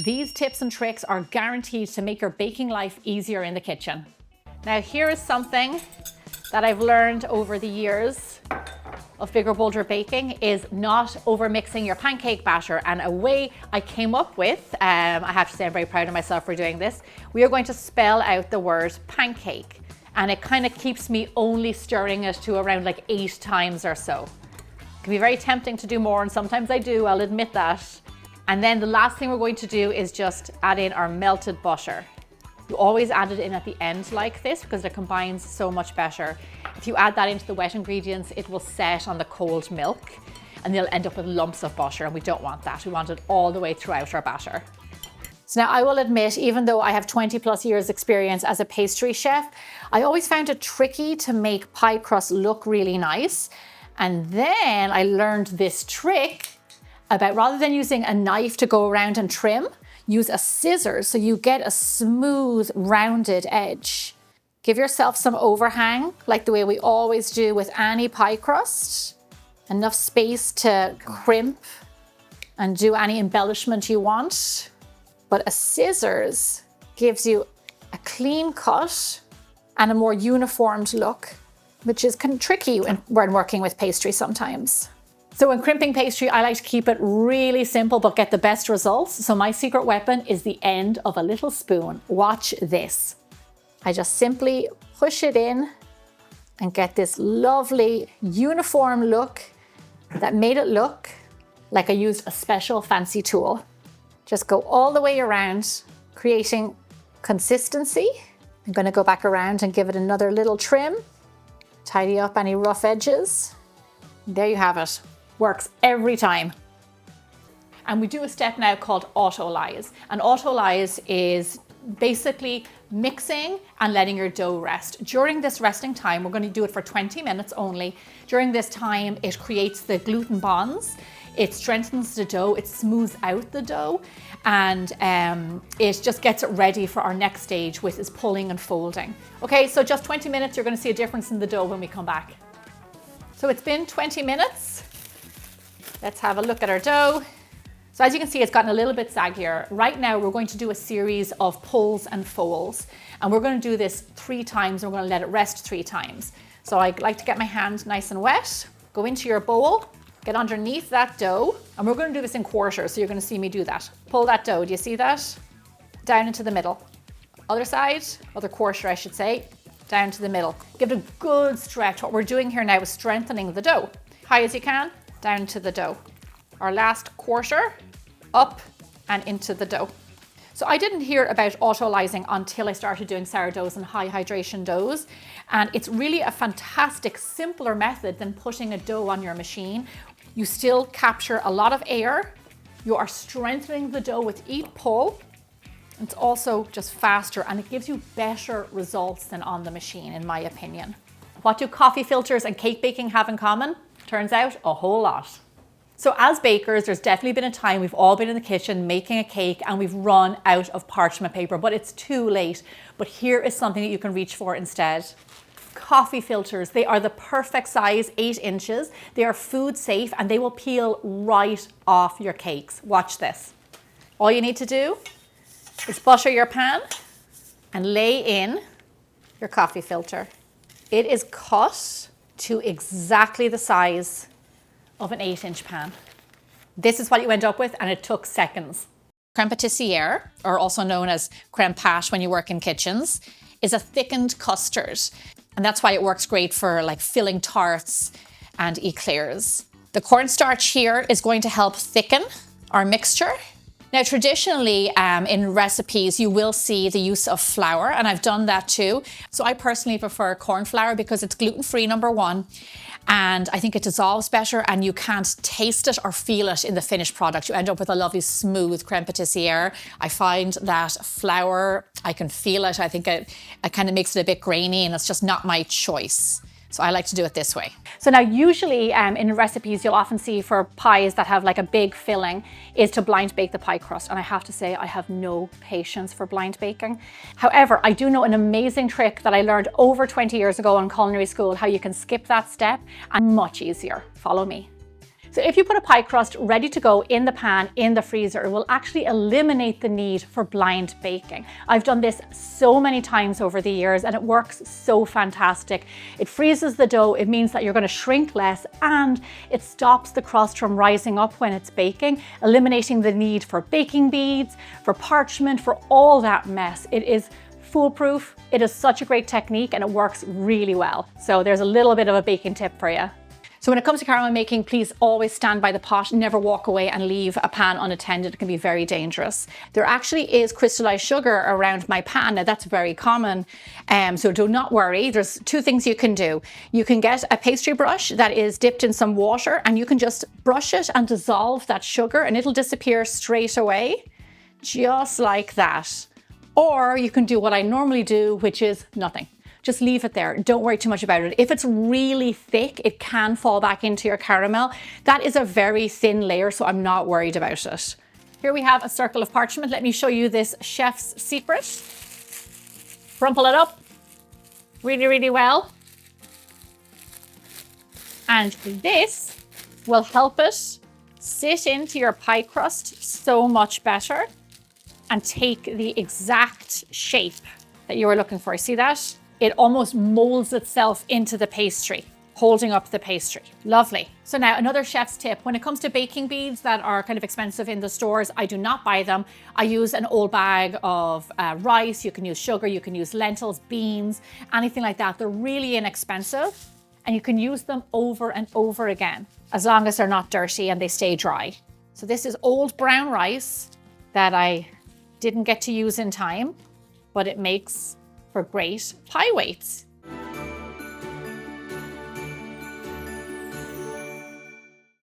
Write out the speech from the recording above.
These tips and tricks are guaranteed to make your baking life easier in the kitchen. Now here is something that I've learned over the years of bigger, bolder baking is not overmixing your pancake batter. And a way I came up with, I have to say I'm very proud of myself for doing this, we are going to spell out the word pancake. And it kind of keeps me only stirring it to around like 8 times or so. It can be very tempting to do more, and sometimes I do, I'll admit that. And then the last thing we're going to do is just add in our melted butter. You always add it in at the end like this because it combines so much better. If you add that into the wet ingredients, it will set on the cold milk and you'll end up with lumps of butter, and we don't want that. We want it all the way throughout our batter. So now I will admit, even though I have 20+ years experience as a pastry chef, I always found it tricky to make pie crust look really nice. And then I learned this trick about, rather than using a knife to go around and trim, use a scissors so you get a smooth, rounded edge. Give yourself some overhang, like the way we always do with any pie crust. Enough space to crimp and do any embellishment you want. But a scissors gives you a clean cut and a more uniformed look, which is kind of tricky when working with pastry sometimes. So when crimping pastry, I like to keep it really simple but get the best results. So my secret weapon is the end of a little spoon. Watch this. I just simply push it in and get this lovely uniform look that made it look like I used a special fancy tool. Just go all the way around, creating consistency. I'm going to go back around and give it another little trim. Tidy up any rough edges. There you have it. Works every time. And we do a step now called Autolyse. And Autolyse is basically mixing and letting your dough rest. During this resting time, we're going to do it for 20 minutes only. During this time, it creates the gluten bonds. It strengthens the dough, it smooths out the dough, and it just gets it ready for our next stage, which is pulling and folding. Okay, so just 20 minutes, you're going to see a difference in the dough when we come back. So it's been 20 minutes. Let's have a look at our dough. So as you can see, it's gotten a little bit saggier. Right now, we're going to do a series of pulls and folds, and we're going to do this 3 times, and we're going to let it rest 3 times. So I like to get my hand nice and wet, go into your bowl, get underneath that dough, and we're going to do this in quarters, so you're going to see me do that. Pull that dough, do you see that? Down into the middle. Other side, other quarter I should say, down to the middle. Give it a good stretch. What we're doing here now is strengthening the dough. High as you can, down to the dough. Our last quarter, up and into the dough. So I didn't hear about autolysing until I started doing sourdoughs and high hydration doughs. And it's really a fantastic, simpler method than putting a dough on your machine. You still capture a lot of air. You are strengthening the dough with each pull. It's also just faster, and it gives you better results than on the machine, in my opinion. What do coffee filters and cake baking have in common? Turns out a whole lot. So as bakers, there's definitely been a time we've all been in the kitchen making a cake and we've run out of parchment paper, but it's too late. But here is something that you can reach for instead. Coffee filters. They are the perfect size, 8 inches. They are food safe and they will peel right off your cakes. Watch this. All you need to do is butter your pan and lay in your coffee filter. It is cut to exactly the size of an 8-inch pan. This is what you end up with, and it took seconds. Crème pâtissière, or also known as crème pâte when you work in kitchens, is a thickened custard. And that's why it works great for like filling tarts and eclairs. The cornstarch here is going to help thicken our mixture. Now, traditionally in recipes, you will see the use of flour, and I've done that too. So I personally prefer corn flour because it's gluten-free, number one, and I think it dissolves better and you can't taste it or feel it in the finished product. You end up with a lovely smooth crème pâtissière. I find that flour, I can feel it. I think it kind of makes it a bit grainy, and it's just not my choice. So I like to do it this way. So now usually in recipes you'll often see for pies that have like a big filling is to blind bake the pie crust. And I have to say I have no patience for blind baking. However, I do know an amazing trick that I learned over 20 years ago in culinary school, how you can skip that step and much easier. Follow me. So if you put a pie crust ready to go in the pan in the freezer, it will actually eliminate the need for blind baking. I've done this so many times over the years and it works so fantastic. It freezes the dough, it means that you're going to shrink less, and it stops the crust from rising up when it's baking, eliminating the need for baking beads, for parchment, for all that mess. It is foolproof. It is such a great technique and it works really well. So there's a little bit of a baking tip for you. So when it comes to caramel making, please always stand by the pot, never walk away and leave a pan unattended. It can be very dangerous. There actually is crystallized sugar around my pan. Now that's very common, so do not worry. There's two things you can do. You can get a pastry brush that is dipped in some water and you can just brush it and dissolve that sugar and it'll disappear straight away, just like that. Or you can do what I normally do, which is nothing. Just leave it there. Don't worry too much about it. If it's really thick, it can fall back into your caramel. That is a very thin layer, so I'm not worried about it. Here we have a circle of parchment. Let me show you this chef's secret. Crumple it up really, really well. And this will help it sit into your pie crust so much better and take the exact shape that you were looking for. See that? It almost molds itself into the pastry, holding up the pastry. Lovely. So now another chef's tip. When it comes to baking beads that are kind of expensive in the stores, I do not buy them. I use an old bag of rice. You can use sugar, you can use lentils, beans, anything like that. They're really inexpensive and you can use them over and over again, as long as they're not dirty and they stay dry. So this is old brown rice that I didn't get to use in time, but it makes for great pie weights.